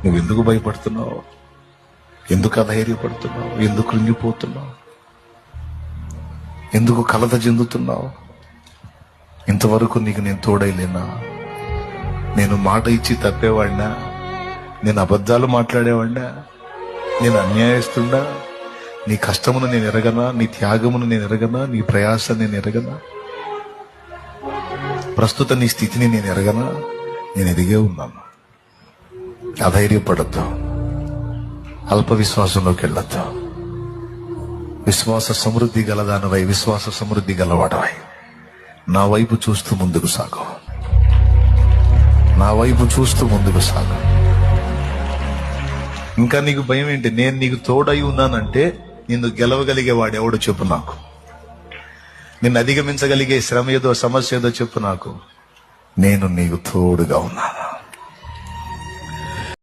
నువ్వెందుకు భయపడుతున్నావు? ఎందుకు అధైర్యపడుతున్నావు? ఎందుకు కృంగిపోతున్నావు? ఎందుకు కలత చెందుతున్నావు? ఇంతవరకు నీకు నేను తోడైలేనా? నేను మాట ఇచ్చి తప్పేవాడినా? నేను అబద్ధాలు మాట్లాడేవాడినా? నేను అన్యాయస్తున్నా? నీ కష్టమును నేను ఎరగనా? నీ త్యాగమును నేను ఎరగనా? నీ ప్రయాస నేను ఎరగనా? ప్రస్తుత నీ స్థితిని నేను ఎరగనా? నేను ఎదిగే ఉన్నాను. అధైర్యపడద్దు, అల్ప విశ్వాసంలోకి వెళ్ళొద్దు. విశ్వాస సమృద్ధి గలదానవై, విశ్వాస సమృద్ధి గలవాడవై నా వైపు చూస్తూ ముందుకు సాగు. నా వైపు చూస్తూ ముందుకు సాగు. ఇంకా నీకు భయం ఏంటి? నేను నీకు తోడై ఉన్నానంటే నిన్ను గెలవగలిగేవాడు ఎవడు చెప్పు నాకు. నిన్ను అధిగమించగలిగే శ్రమ ఏదో, సమస్య ఏదో చెప్పు నాకు. నేను నీకు తోడుగా ఉన్నా.